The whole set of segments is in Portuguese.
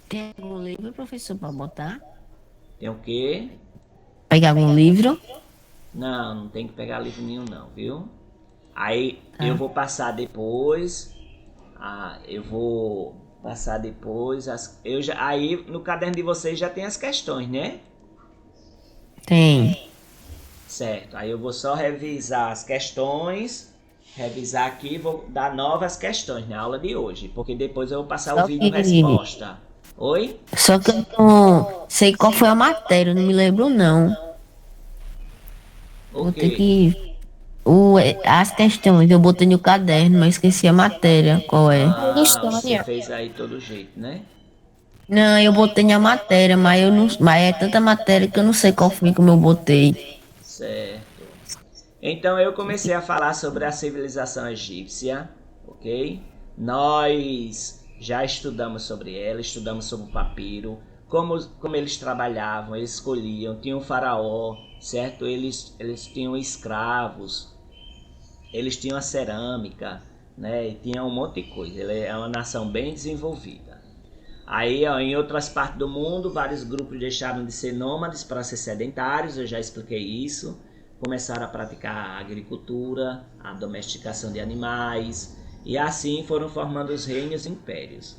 Tem algum livro, professor, para botar? Tem o quê? Pegar algum livro? Não, não tem que pegar livro nenhum não, viu? Aí eu Tá. vou passar depois. Eu vou passar depois. Aí no caderno de vocês já tem as questões, né? Tem. Certo. Aí eu vou só revisar as questões. Revisar aqui e vou dar novas questões na aula de hoje. Porque depois eu vou passar o Só vídeo que, resposta. Oi? só que eu não sei qual foi a matéria, não me lembro não. O Vou ter quê? que. As questões eu botei no caderno, mas esqueci a matéria. Qual é? Você fez aí todo jeito, né? Não, eu botei na matéria, mas eu não. Mas é tanta matéria que eu não sei qual foi que eu botei. Certo. Então eu comecei a falar sobre a civilização egípcia, ok? Nós já estudamos sobre ela, estudamos sobre o papiro, como eles trabalhavam, eles escolhiam, tinham um faraó, certo? Eles tinham escravos, eles tinham a cerâmica, né? E tinham um monte de coisa. Ele é uma nação bem desenvolvida. Aí, ó, em outras partes do mundo, vários grupos deixaram de ser nômades para ser sedentários, eu já expliquei isso. Começaram a praticar a agricultura, a domesticação de animais, e assim foram formando os reinos e impérios.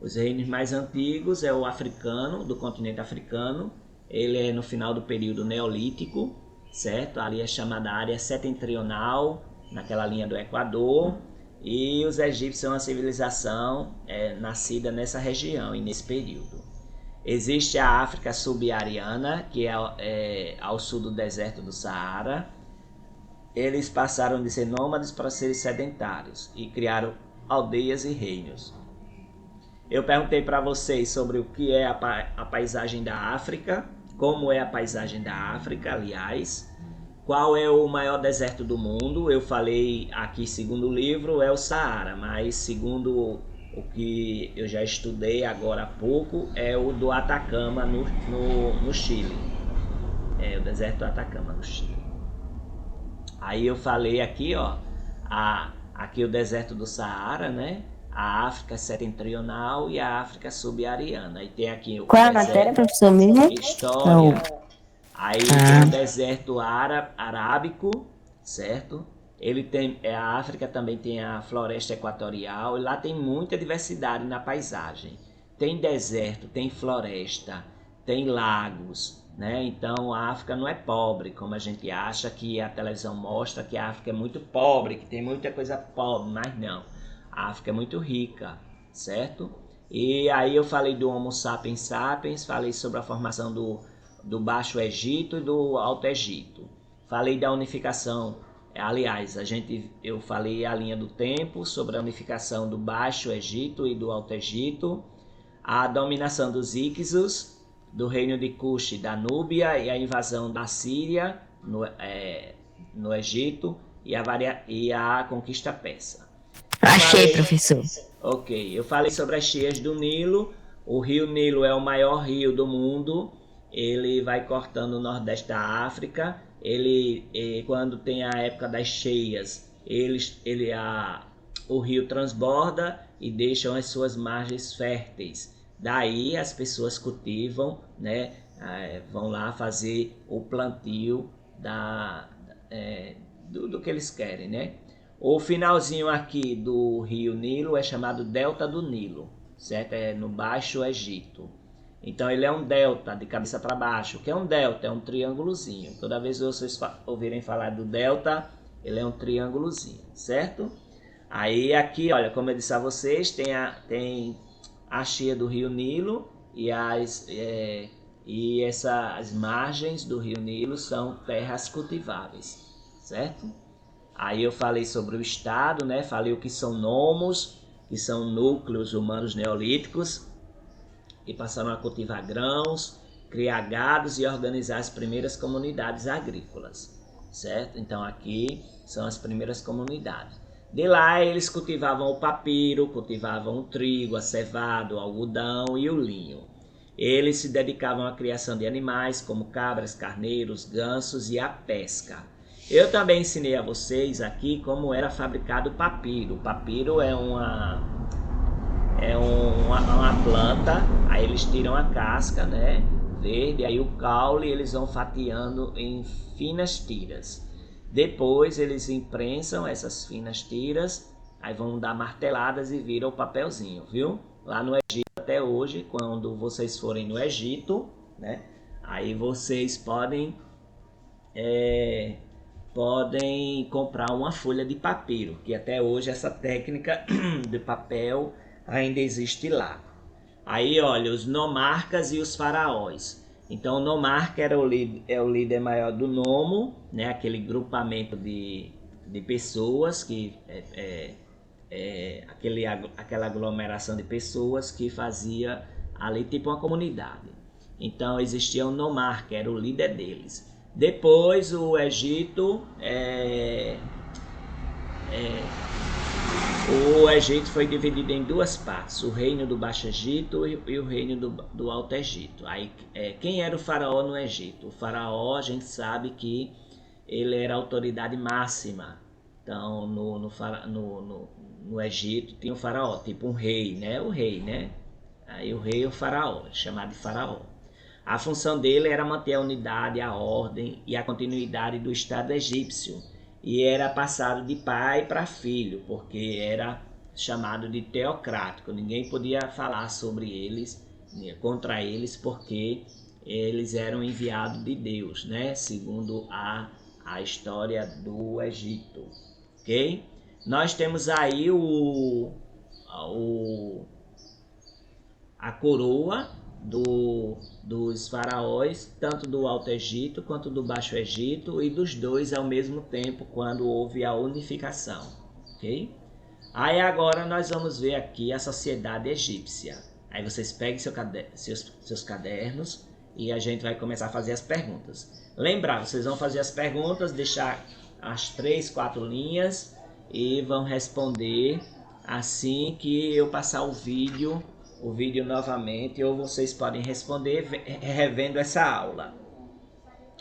Os reinos mais antigos é o africano, do continente africano. Ele é no final do período neolítico, certo? Ali é chamada área setentrional, naquela linha do Equador. E os egípcios são uma civilização nascida nessa região e nesse período. Existe a África subsaariana, que é ao sul do deserto do Saara. Eles passaram de ser nômades para serem sedentários e criaram aldeias e reinos. Eu perguntei para vocês sobre o que é a paisagem da África, como é a paisagem da África, aliás, qual é o maior deserto do mundo. Eu falei aqui, segundo o livro, é o Saara, mas segundo o que eu já estudei agora há pouco, é o do Atacama, no Chile. É o deserto do Atacama, no Chile. Aí eu falei aqui, ó, aqui o deserto do Saara, né? A África setentrional e a África subsaariana. Aí tem aqui o Qual é a matéria, deserto professor mesmo? Não. História. Aí tem o Ah, deserto arábico, certo? Ele tem, a África também tem a floresta equatorial e lá tem muita diversidade na paisagem. Tem deserto, tem floresta, tem lagos, né? Então a África não é pobre, como a gente acha que a televisão mostra que a África é muito pobre, que tem muita coisa pobre, mas não. A África é muito rica, certo? E aí eu falei do Homo sapiens sapiens, falei sobre a formação do Baixo Egito e do Alto Egito. Falei da unificação, aliás, eu falei a linha do tempo sobre a unificação do Baixo Egito e do Alto Egito, a dominação dos Ixos, do reino de Cush da Núbia e a invasão da Síria no Egito e a conquista persa. Eu achei, falei, professor. ok, eu falei sobre as cheias do Nilo. O rio Nilo é o maior rio do mundo. Ele vai cortando o nordeste da África. Quando tem a época das cheias, o rio transborda e deixam as suas margens férteis. Daí as pessoas cultivam, né? Vão lá fazer o plantio do que eles querem, né? O finalzinho aqui do rio Nilo é chamado Delta do Nilo, certo? É no Baixo Egito. Então ele é um delta de cabeça para baixo. O que é um delta? É um triângulozinho. Toda vez que vocês ouvirem falar do delta, ele é um triângulozinho, certo? Aí aqui, olha, como eu disse a vocês, tem a cheia do rio Nilo e essas margens do rio Nilo são terras cultiváveis, certo? Aí eu falei sobre o Estado, né? Falei o que são nomos, que são núcleos humanos neolíticos, que passaram a cultivar grãos, criar gados e organizar as primeiras comunidades agrícolas, certo? Então aqui são as primeiras comunidades. De lá eles cultivavam o papiro, cultivavam o trigo, a cevada, o algodão e o linho. Eles se dedicavam à criação de animais como cabras, carneiros, gansos e à pesca. Eu também ensinei a vocês aqui como era fabricado o papiro. O papiro é uma planta, aí eles tiram a casca, né, verde, aí o caule eles vão fatiando em finas tiras. Depois eles imprensam essas finas tiras, aí vão dar marteladas e viram o papelzinho, viu? Lá no Egito até hoje, quando vocês forem no Egito, né, aí vocês podem comprar uma folha de papiro, que até hoje essa técnica de papel ainda existe lá. Aí, olha, os nomarcas e os faraós. Então, o nomarca era o líder maior do nomo, né? Aquele grupamento de pessoas, aquela aglomeração de pessoas que fazia ali tipo uma comunidade. Então, existia um nomarca, era o líder deles. Depois, o Egito foi dividido em duas partes, o reino do Baixo Egito e o reino do Alto Egito. Aí, quem era o faraó no Egito? O faraó, a gente sabe que ele era a autoridade máxima. Então, no Egito tinha o faraó, tipo um rei, né? O rei, né? Aí o rei é o faraó, chamado de faraó. A função dele era manter a unidade, a ordem e a continuidade do Estado egípcio. E era passado de pai para filho, porque era chamado de teocrático. Ninguém podia falar sobre eles, contra eles, porque eles eram enviados de Deus, né? Segundo a história do Egito. Ok? Nós temos aí a coroa dos faraós, tanto do Alto Egito quanto do Baixo Egito, e dos dois ao mesmo tempo, quando houve a unificação. Ok? Aí agora nós vamos ver aqui a sociedade egípcia. Aí vocês peguem seus cadernos e a gente vai começar a fazer as perguntas. Lembrar, vocês vão fazer as perguntas, deixar as 3, 4 linhas e vão responder assim que eu passar o vídeo novamente, ou vocês podem responder revendo essa aula.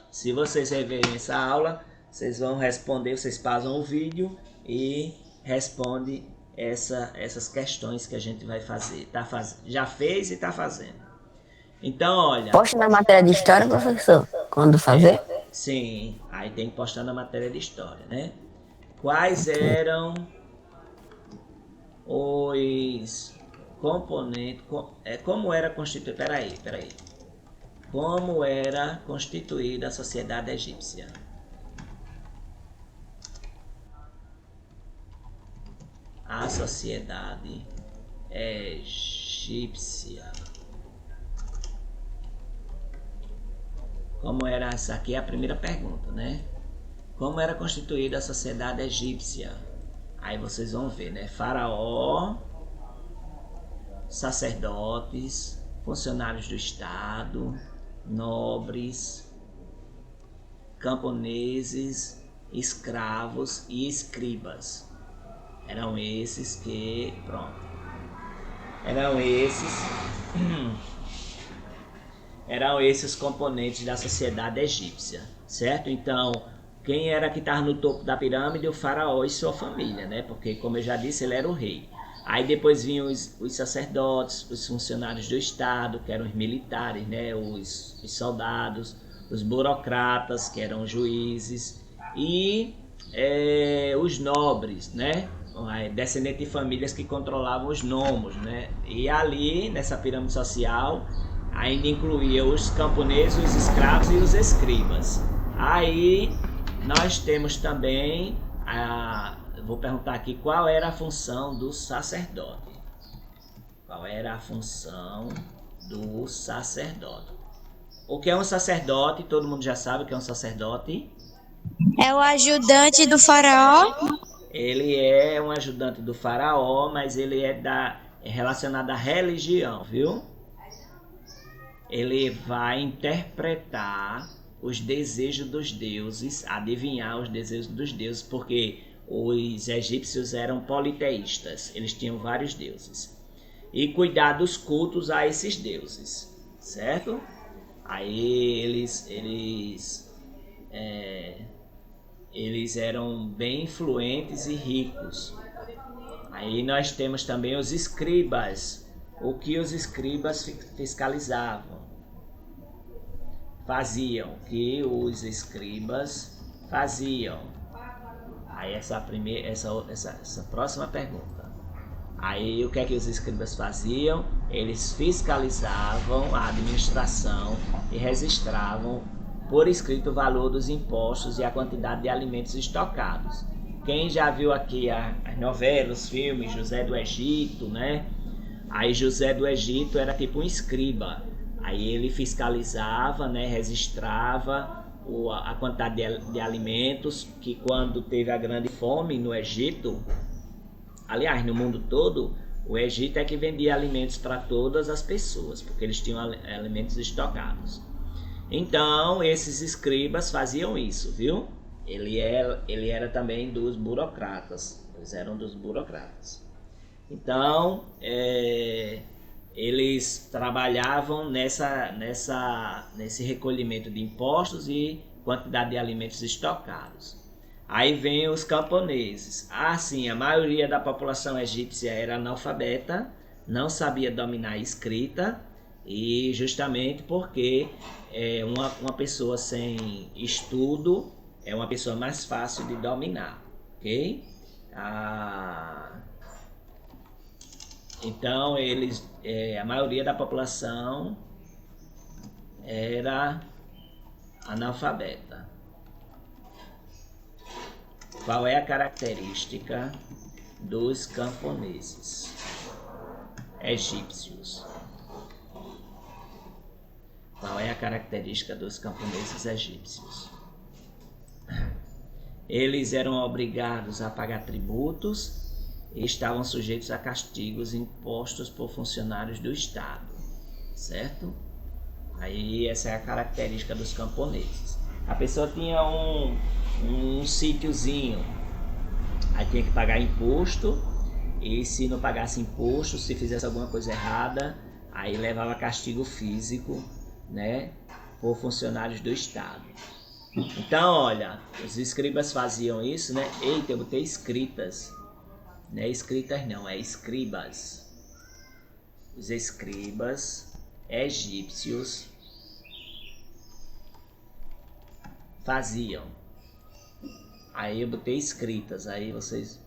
Se vocês reverem essa aula, vocês vão responder, vocês pausam o vídeo e respondem essas questões que a gente vai fazer. Já fez e está fazendo. Então, olha... Posta na matéria de história, professor, quando fazer? Sim, aí tem que postar na matéria de história, né? Quais eram os componentes... Como era constituída... Peraí. Como era constituída a sociedade egípcia? A sociedade egípcia. Como era, essa aqui é a primeira pergunta, né? Como era constituída a sociedade egípcia? Aí vocês vão ver, né? Faraó, sacerdotes, funcionários do Estado, nobres, camponeses, escravos e escribas. Eram esses que... Pronto. Eram esses componentes da sociedade egípcia, certo? Então, quem era que estava no topo da pirâmide? O faraó e sua família, né? Porque, como eu já disse, ele era o rei. Aí depois vinham os sacerdotes, os funcionários do Estado, que eram os militares, né? Os soldados, os burocratas, que eram os juízes, e os nobres, né? Descendentes de famílias que controlavam os nomos, né? E ali, nessa pirâmide social, ainda incluía os camponeses, os escravos e os escribas. Aí nós temos também, vou perguntar aqui, qual era a função do sacerdote? Qual era a função do sacerdote? O que é um sacerdote? Todo mundo já sabe o que é um sacerdote? É o ajudante do faraó? Ele é um ajudante do faraó, mas ele é relacionado à religião, viu? Ele vai interpretar os desejos dos deuses, adivinhar os desejos dos deuses, porque os egípcios eram politeístas, eles tinham vários deuses. E cuidar dos cultos a esses deuses, certo? Aí eles eram bem influentes e ricos. Aí nós temos também os escribas. o que os escribas fiscalizavam. Faziam, o que os escribas faziam. Aí essa próxima pergunta. Aí o que é que os escribas faziam? Eles fiscalizavam a administração e registravam por escrito o valor dos impostos e a quantidade de alimentos estocados. Quem já viu aqui as novelas, os filmes, José do Egito, né? Aí José do Egito era tipo um escriba. Aí ele fiscalizava, né, registrava a quantidade de alimentos, que quando teve a grande fome no Egito, aliás, no mundo todo, o Egito é que vendia alimentos para todas as pessoas, porque eles tinham alimentos estocados. Então, esses escribas faziam isso, viu? Ele era também dos burocratas, eles eram dos burocratas. Então, eles trabalhavam nesse recolhimento de impostos e quantidade de alimentos estocados. Aí vem os camponeses. Assim, a maioria da população egípcia era analfabeta, não sabia dominar a escrita, e justamente porque uma pessoa sem estudo é uma pessoa mais fácil de dominar, ok? Então, a maioria da população era analfabeta. Qual é a característica dos camponeses egípcios? Qual é a característica dos camponeses egípcios? Eles eram obrigados a pagar tributos e estavam sujeitos a castigos impostos por funcionários do Estado, certo? Aí essa é a característica dos camponeses. A pessoa tinha um sítiozinho, aí tinha que pagar imposto, e se não pagasse imposto, se fizesse alguma coisa errada, aí levava castigo físico, né, por funcionários do Estado. Então, olha, os escribas faziam isso, né? Eita, eu botei escritas. Não é escritas não, é escribas. Os escribas egípcios faziam. Aí eu botei escritas, aí vocês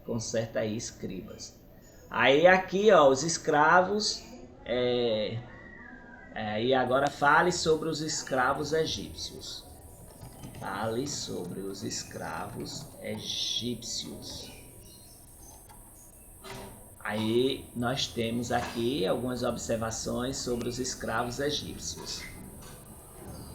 consertam aí escribas. Aí aqui, ó, os escravos, e agora fale sobre os escravos egípcios. Fale sobre os escravos egípcios. Aí nós temos aqui algumas observações sobre os escravos egípcios.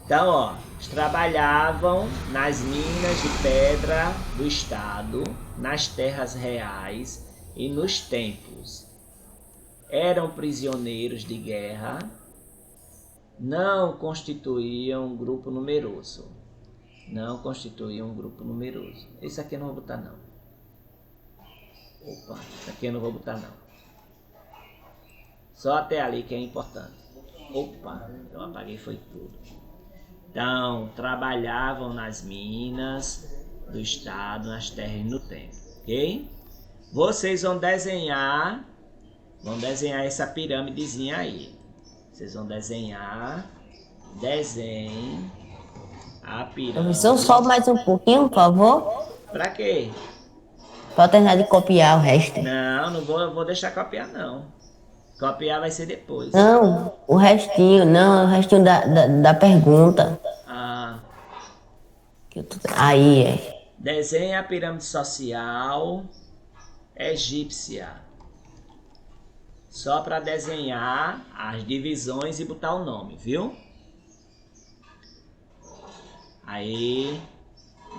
Então, ó, eles trabalhavam nas minas de pedra do Estado, nas terras reais e nos templos. Eram prisioneiros de guerra, não constituíam um grupo numeroso. Não constituíam um grupo numeroso. Isso aqui eu não vou botar não. Opa, isso aqui eu não vou botar não. Só até ali que é importante. Opa, eu apaguei foi tudo. Então, trabalhavam nas minas do Estado, nas terras e no templo, ok? Vocês vão desenhar essa pirâmidezinha aí. Vocês vão desenhem a pirâmide. Professor, sobe mais um pouquinho, por favor. Pra quê? Pra eu terminar de copiar o resto. Não vou deixar copiar não. Copiar vai ser depois. Não, o restinho da pergunta. Aí é. Desenhe a pirâmide social egípcia. Só para desenhar as divisões e botar o nome, viu? Aí,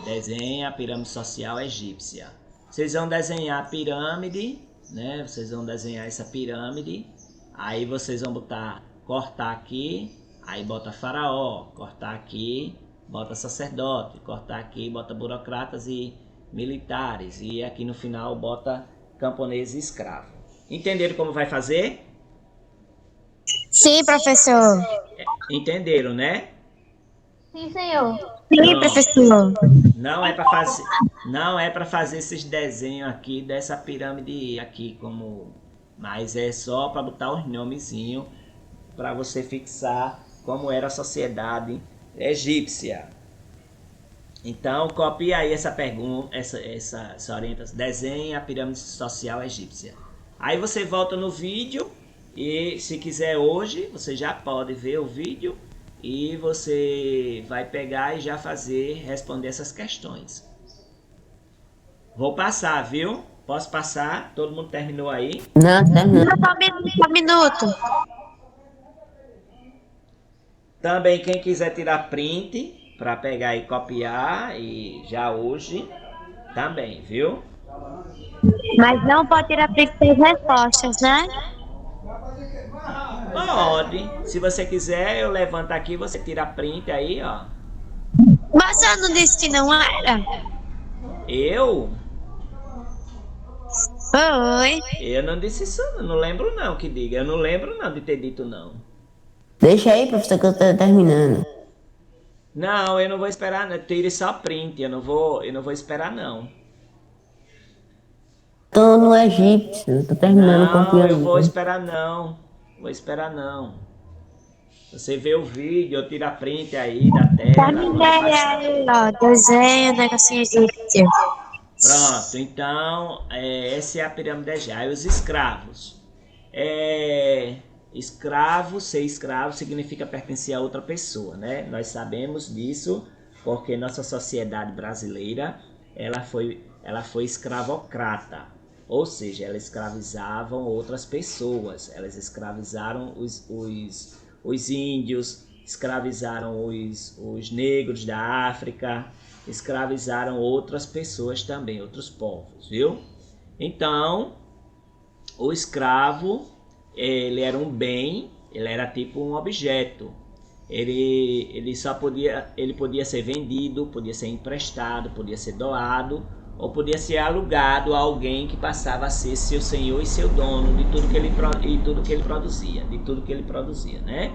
desenha a pirâmide social egípcia. Vocês vão desenhar a pirâmide, né? Vocês vão desenhar essa pirâmide. Aí vocês vão cortar aqui, aí bota faraó, cortar aqui, bota sacerdote, cortar aqui, bota burocratas e militares. E aqui no final bota camponês e escravo. Entenderam como vai fazer? Sim, professor. Entenderam, né? Sim, senhor. Sim, professor. Não é para fazer esses desenhos aqui dessa pirâmide aqui como mas é só para botar os nomezinhos para você fixar como era a sociedade egípcia. Então, copia aí essa pergunta, essa orientação. Desenhe a pirâmide social egípcia. Aí você volta no vídeo e, se quiser hoje, você já pode ver o vídeo e você vai pegar e já responder essas questões. Vou passar, viu? Posso passar? Todo mundo terminou aí? Não, terminando. Só um minuto. Também quem quiser tirar print para pegar e copiar e já hoje também, viu? Mas não pode tirar print das respostas, né? Pode. Se você quiser, eu levanto aqui, você tira print aí, ó. Mas eu não disse que não era? Eu? Foi. Eu não disse isso, não lembro não que diga. Eu não lembro não de ter dito não. Deixa aí, professor, que eu tô terminando. Não, eu não vou esperar, não. Tire só print, eu não vou esperar não. Tô no egípcio, tô terminando com Não, eu vou pirâmide. esperar não. Vou esperar não. Você vê o vídeo, eu tiro a print aí da tela. Terminei aí, ó. Desenho, negocinho egípcio. Pronto, então essa é a pirâmide egípcia. Aí os escravos. Ser escravo significa pertencer a outra pessoa, né? Nós sabemos disso porque nossa sociedade brasileira ela foi escravocrata, ou seja, elas escravizavam outras pessoas, elas escravizaram os índios, escravizaram os negros da África, escravizaram outras pessoas também, outros povos, viu? Então, o escravo, ele era um bem, ele era tipo um objeto. Ele podia ser vendido, podia ser emprestado, podia ser doado, ou podia ser alugado a alguém que passava a ser seu senhor e seu dono de tudo que ele produzia, né?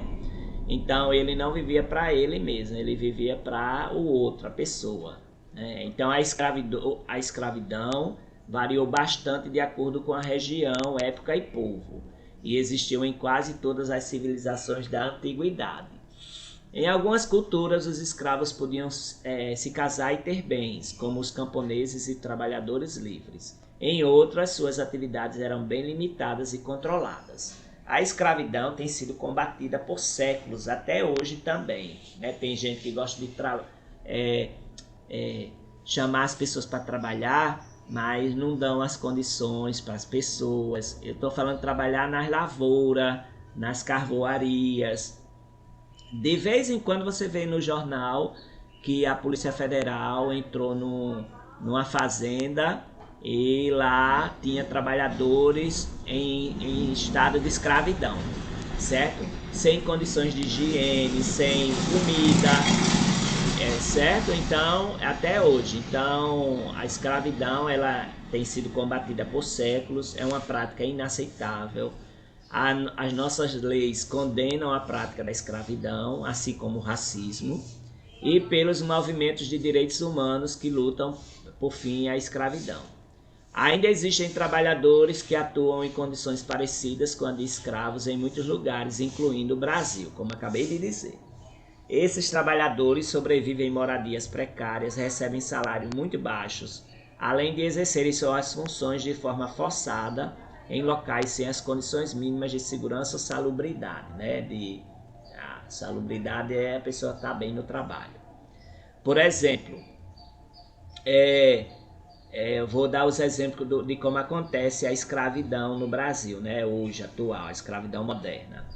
Então ele não vivia para ele mesmo, ele vivia para o outro, a pessoa, né? Então a escravidão variou bastante de acordo com a região, época e povo, e existiu em quase todas as civilizações da antiguidade. Em algumas culturas, os escravos podiam se casar e ter bens, como os camponeses e trabalhadores livres. Em outras, suas atividades eram bem limitadas e controladas. A escravidão tem sido combatida por séculos, até hoje também, né? Tem gente que gosta de chamar as pessoas para trabalhar, mas não dão as condições para as pessoas. Eu estou falando de trabalhar nas lavouras, nas carvoarias. De vez em quando você vê no jornal que a Polícia Federal entrou numa fazenda e lá tinha trabalhadores em estado de escravidão, certo? Sem condições de higiene, sem comida, certo? Então, até hoje. Então, a escravidão ela tem sido combatida por séculos, é uma prática inaceitável. As nossas leis condenam a prática da escravidão, assim como o racismo, e pelos movimentos de direitos humanos que lutam por fim à escravidão. Ainda existem trabalhadores que atuam em condições parecidas com a de escravos em muitos lugares, incluindo o Brasil, como acabei de dizer. Esses trabalhadores sobrevivem em moradias precárias, recebem salários muito baixos, além de exercerem suas funções de forma forçada em locais sem as condições mínimas de segurança ou salubridade, né? A salubridade é a pessoa estar bem no trabalho. Por exemplo, eu vou dar os exemplos de como acontece a escravidão no Brasil, né? Hoje, atual, a escravidão moderna.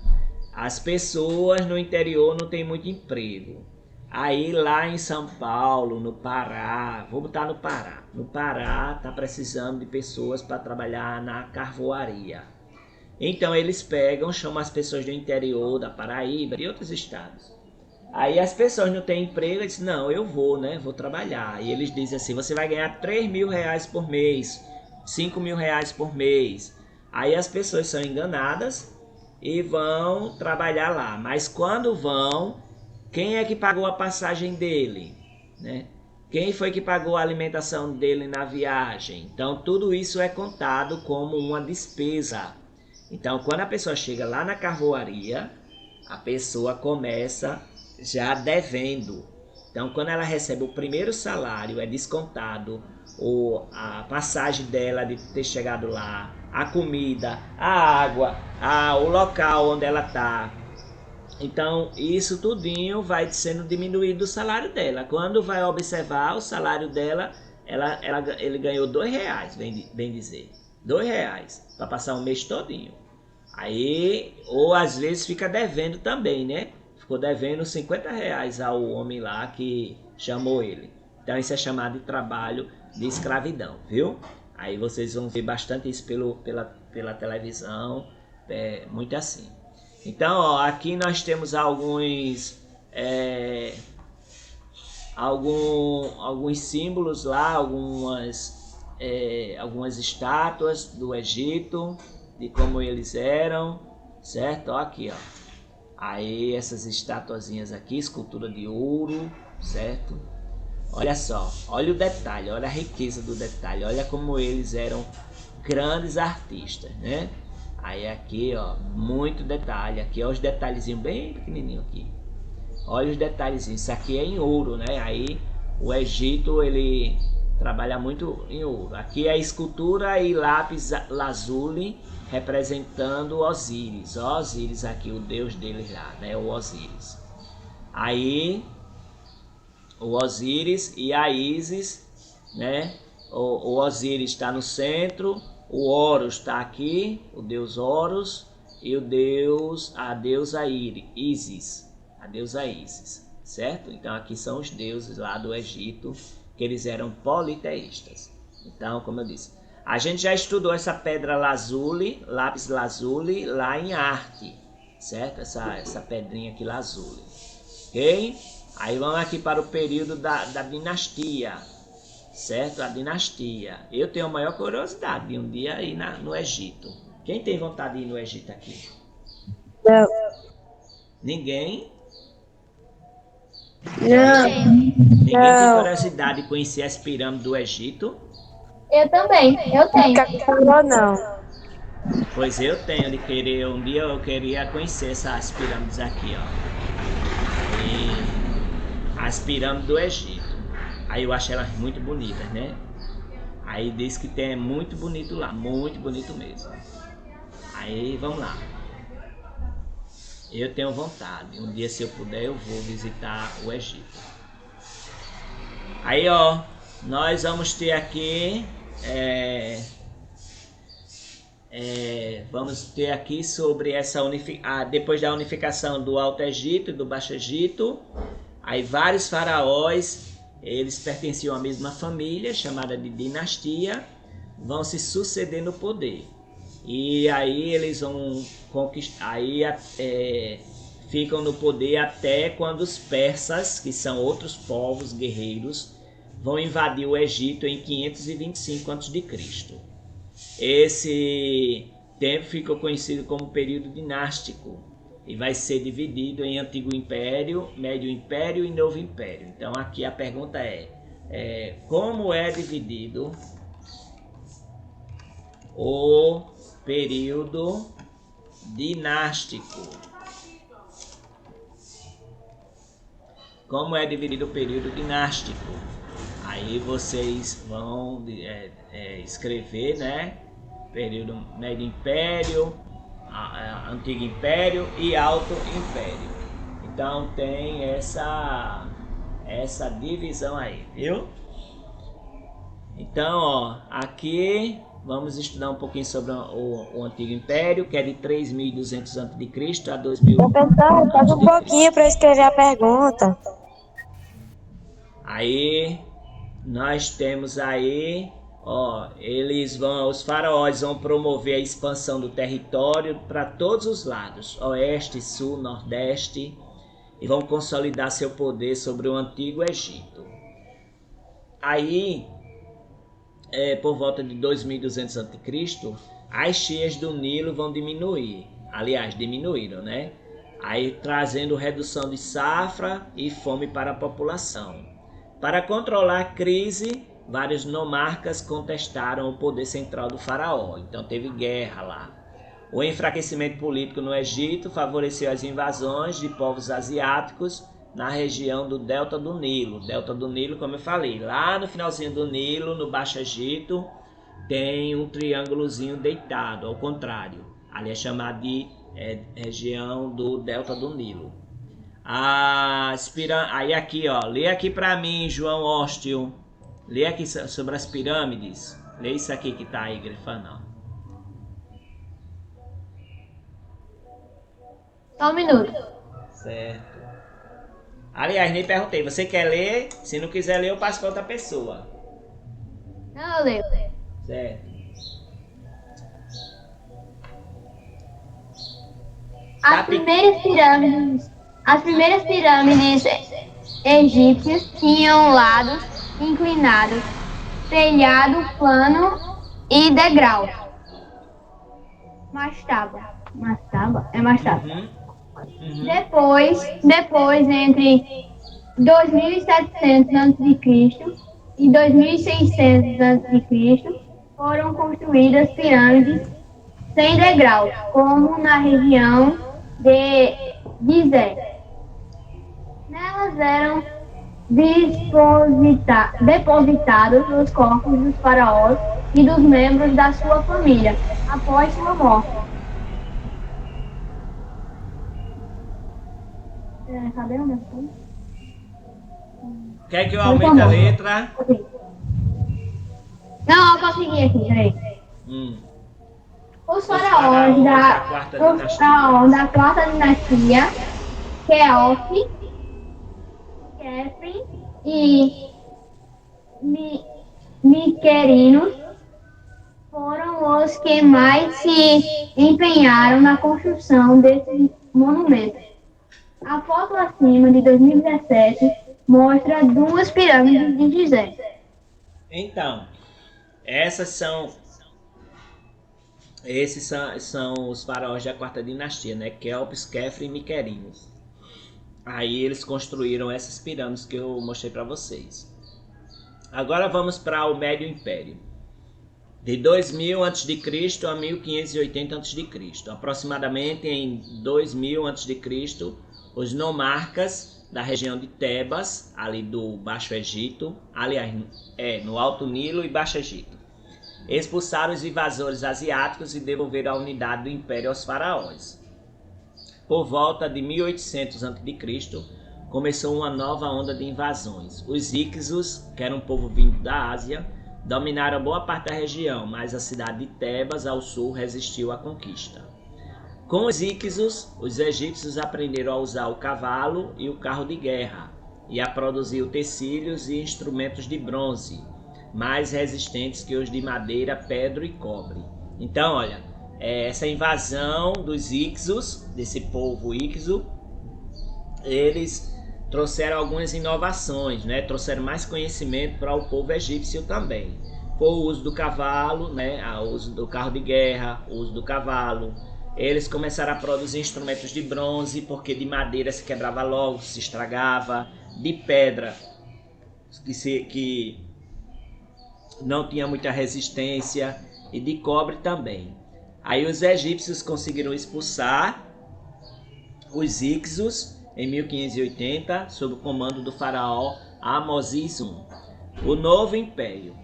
As pessoas no interior não têm muito emprego. Aí lá em São Paulo, no Pará, vou botar no Pará. No Pará tá precisando de pessoas para trabalhar na carvoaria. Então eles chamam as pessoas do interior, da Paraíba, de outros estados. Aí as pessoas não têm emprego, eles dizem, não, eu vou, né? Vou trabalhar. E eles dizem assim, você vai ganhar 3 mil reais por mês, 5 mil reais por mês. Aí as pessoas são enganadas e vão trabalhar lá. Mas quando vão, quem é que pagou a passagem dele, né? Quem foi que pagou a alimentação dele na viagem? Então tudo isso é contado como uma despesa. Então, quando a pessoa chega lá na carvoaria, a pessoa começa já devendo. Então, quando ela recebe o primeiro salário, é descontado a passagem dela de ter chegado lá, a comida, a água, o local onde ela está. Então, isso tudinho vai sendo diminuído o salário dela. Quando vai observar o salário dela, ele ganhou R$2, bem dizer. R$2 para passar um mês todinho. Aí, ou às vezes fica devendo também, né? Ficou devendo R$50 ao homem lá que chamou ele. Então isso é chamado de trabalho de escravidão, viu? Aí vocês vão ver bastante isso pela televisão, muito assim. Então, ó, aqui nós temos alguns símbolos lá, algumas estátuas do Egito, de como eles eram, certo? Ó, aqui, ó. Aí essas estatuazinhas aqui, escultura de ouro, certo? Olha só, olha o detalhe, olha a riqueza do detalhe, olha como eles eram grandes artistas, né? Aí aqui, ó, muito detalhe, aqui ó, os detalhezinhos bem pequenininho aqui. Olha os detalhezinhos, isso aqui é em ouro, né? Aí o Egito, ele trabalha muito em ouro. Aqui é a escultura e lápis lazuli, representando Osíris. Osíris aqui, o deus deles lá, né? O Osíris. Aí, o Osíris e a Ísis, né? O Osíris está no centro, o Horus está aqui, o deus Horus, e a deusa Ísis, a deusa Ísis, certo? Então aqui são os deuses lá do Egito, que eles eram politeístas. Então, como eu disse, a gente já estudou essa pedra lazuli, lápis lazuli, lá em arte, certo? Essa pedrinha aqui lazuli, ok? Aí vamos aqui para o período da dinastia, certo? A dinastia. Eu tenho a maior curiosidade de um dia ir no Egito. Quem tem vontade de ir no Egito aqui? Não. Ninguém? Não. Ninguém tem Não. curiosidade de conhecer as pirâmides do Egito? Eu também, eu tenho. Não. Pois eu tenho de querer, um dia eu queria conhecer essas pirâmides aqui, ó. E as pirâmides do Egito. Aí eu acho elas muito bonitas, né? Aí diz que tem muito bonito lá, muito bonito mesmo. Aí vamos lá. Eu tenho vontade, um dia se eu puder eu vou visitar o Egito. Aí ó, nós vamos ter aqui vamos ter aqui sobre essa depois da unificação do Alto Egito e do Baixo Egito, aí vários faraós, eles pertenciam à mesma família, chamada de dinastia, vão se suceder no poder. E aí eles vão conquistar, aí ficam no poder até quando os persas, que são outros povos guerreiros, vão invadir o Egito em 525 a.C. Esse tempo ficou conhecido como período dinástico e vai ser dividido em Antigo Império, Médio Império e Novo Império. Então aqui a pergunta é como é dividido o período dinástico? Como é dividido o período dinástico? Aí vocês vão escrever, né? Período Médio Império, Antigo Império e Alto Império. Então tem essa divisão aí, viu? Então, ó, aqui vamos estudar um pouquinho sobre o Antigo Império, que é de 3.200 a.C. a 2.000 Professor, pega um pouquinho para escrever a pergunta. Aí nós temos aí, ó, os faraós vão promover a expansão do território para todos os lados, oeste, sul, nordeste, e vão consolidar seu poder sobre o Antigo Egito. Aí, por volta de 2.200 a.C., as cheias do Nilo vão diminuir. Aliás, diminuíram, né? Aí trazendo redução de safra e fome para a população. Para controlar a crise, vários nomarcas contestaram o poder central do faraó. Então teve guerra lá. O enfraquecimento político no Egito favoreceu as invasões de povos asiáticos na região do Delta do Nilo. Delta do Nilo, como eu falei, lá no finalzinho do Nilo, no Baixo Egito, tem um triângulozinho deitado, ao contrário. Ali é chamado de região do Delta do Nilo. Aí aqui, ó, lê aqui para mim, João Hóstio. Lê aqui sobre as pirâmides. Lê isso aqui que tá aí grifando, ó. Só um minuto. Certo. Aliás, nem perguntei, você quer ler? Se não quiser ler, eu passo para outra pessoa. Não, eu leio. Certo. As primeiras pirâmides egípcias tinham lados inclinados, telhado plano e degrau. Mastaba. É mastaba. Depois, entre 2700 a.C. e 2600 a.C., foram construídas pirâmides sem degrau, como na região de Gizé. Nelas eram depositados os corpos dos faraós e dos membros da sua família após sua morte. Cadê o meu filho? Quer que eu aumente a letra? Não, eu consegui aqui, peraí. Os faraós da quarta dinastia, Quéope, Kefren e Miquerinos, foram os que mais se empenharam na construção desses monumentos. A foto acima, de 2017, mostra duas pirâmides de Gizé. Então, esses são os faraós da quarta dinastia, né? Quéopes, Kefren e Miquerinos. Aí eles construíram essas pirâmides que eu mostrei para vocês. Agora vamos para o Médio Império. De 2000 a.C. a 1580 a.C. Aproximadamente em 2000 a.C., os nomarcas da região de Tebas, ali do Baixo Egito, aliás, no Alto Nilo e Baixo Egito, expulsaram os invasores asiáticos e devolveram a unidade do império aos faraós. Por volta de 1800 a.C., começou uma nova onda de invasões. Os Ixos, que era um povo vindo da Ásia, dominaram boa parte da região, mas a cidade de Tebas, ao sul, resistiu à conquista. Com os Ixos, os egípcios aprenderam a usar o cavalo e o carro de guerra, e a produzir utensílios e instrumentos de bronze, mais resistentes que os de madeira, pedra e cobre. Então, olha, essa invasão dos Ixos, desse povo Ixo, eles trouxeram algumas inovações, né? Trouxeram mais conhecimento para o povo egípcio também. Foi o uso do cavalo, né? O uso do carro de guerra, o uso do cavalo. Eles começaram a produzir instrumentos de bronze, porque de madeira se quebrava logo, se estragava. De pedra, que não tinha muita resistência. E de cobre também. Aí os egípcios conseguiram expulsar os Ixos em 1580, sob o comando do faraó Amozis I. O novo império.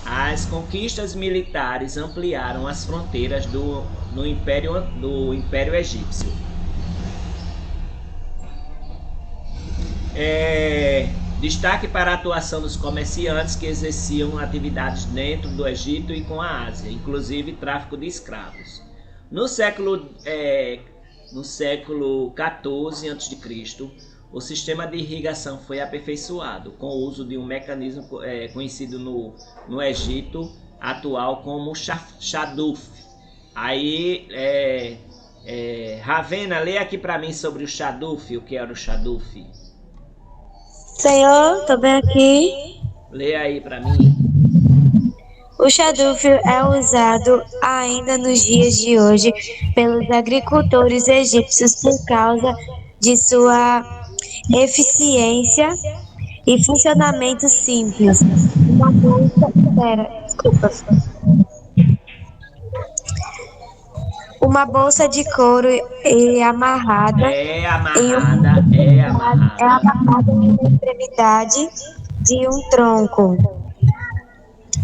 As conquistas militares ampliaram as fronteiras do Império Egípcio. Destaque para a atuação dos comerciantes que exerciam atividades dentro do Egito e com a Ásia, inclusive tráfico de escravos. No século XIV a.C., o sistema de irrigação foi aperfeiçoado com o uso de um mecanismo conhecido no Egito atual como Shaduf. Aí, Ravena, lê aqui para mim sobre o Shaduf, o que era o Shaduf. Senhor, tô bem aqui. Lê aí para mim. O Shaduf é usado ainda nos dias de hoje pelos agricultores egípcios por causa de sua eficiência e funcionamento simples. uma bolsa de couro e amarrada É em amarrada, é amarrada. amarrada em uma extremidade de um tronco.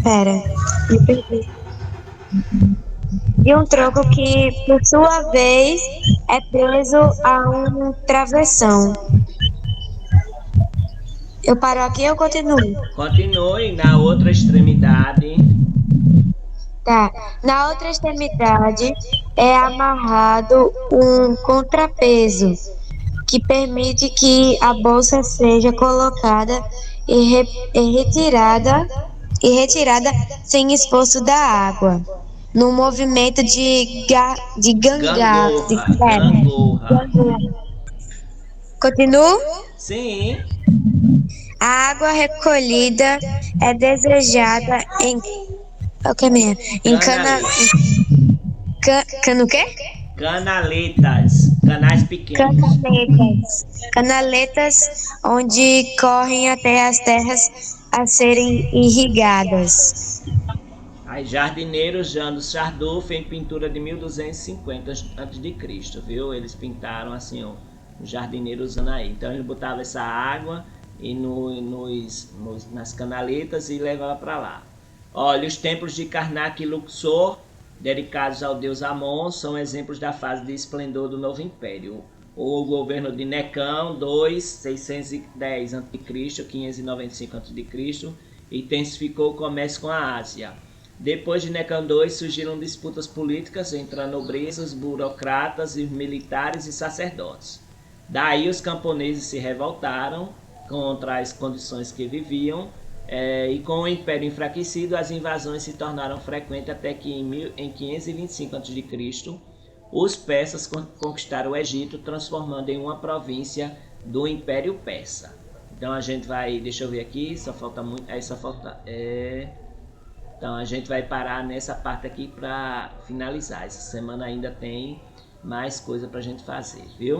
Pera, me perdi. De um tronco que, por sua vez, é preso a um travessão. Eu paro aqui ou continuo? Continue na outra extremidade. Tá. Na outra extremidade é amarrado um contrapeso que permite que a bolsa seja colocada e retirada sem esforço da água, no movimento de gangá. Gangorra. Continuo? Sim. A água recolhida é desejada em. O que é minha? Em cana o quê? Canaletas. Canais pequenos. Canaletas onde correm até as terras a serem irrigadas. Aí, jardineiros Janus Chardolph em pintura de 1250 a.C., viu? Eles pintaram assim, ó, os jardineiros usando aí. Então ele botava essa água e nas canaletas e levava para lá. Olha, os templos de Karnak e Luxor, dedicados ao deus Amon, são exemplos da fase de esplendor do novo império. O governo de Necão II, 610 a.C., 595 a.C., intensificou o comércio com a Ásia. Depois de Necão II, surgiram disputas políticas entre a nobreza, os burocratas, os militares e sacerdotes. Daí os camponeses se revoltaram contra as condições que viviam, e com o império enfraquecido, as invasões se tornaram frequentes até que em 525 a.C., os persas conquistaram o Egito, transformando em uma província do Império Persa. Então a gente vai, deixa eu ver aqui, só falta muito, então a gente vai parar nessa parte aqui para finalizar. Essa semana ainda tem mais coisa para a gente fazer, viu?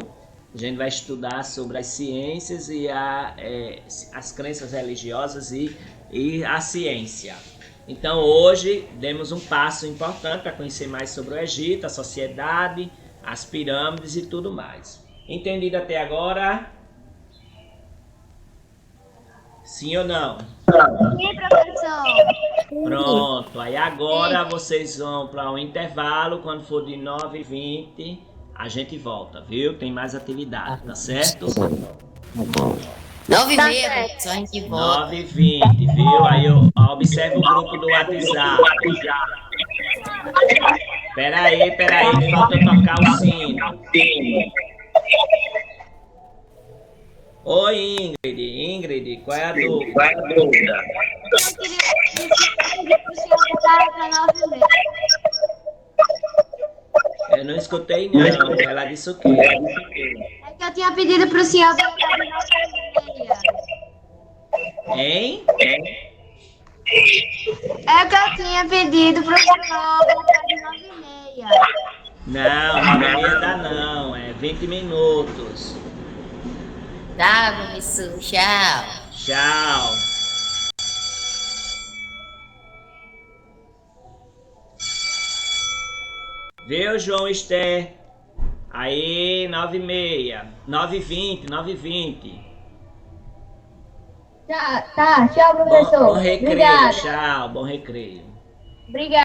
A gente vai estudar sobre as ciências e as crenças religiosas e a ciência. Então hoje demos um passo importante para conhecer mais sobre o Egito, a sociedade, as pirâmides e tudo mais. Entendido até agora? Sim ou não? Sim, professor. Pronto, aí agora vocês vão para um intervalo, quando for de 9h20 a gente volta, viu? Tem mais atividade, tá certo? 9h30, professor, a gente volta. 9h20, viu? Aí observa o grupo do WhatsApp. Peraí, que falta eu tocar o sino. Oi, Ingrid, qual é a dúvida? Eu queria que o senhor voltar para 9h30. Eu não escutei não, ela disse o quê? É que eu tinha pedido para o senhor voltar de 9h30. Hein? É que eu tinha pedido para o senhor voltar de 9h30. Não, 9h30 dá não, é 20 minutos. Tá, professor, tchau. Tchau. Viu, João Esther? Aí, 9h30. 9h20. Tá, tchau, professor. Bom recreio, Obrigada. tchau, bom recreio. Obrigada.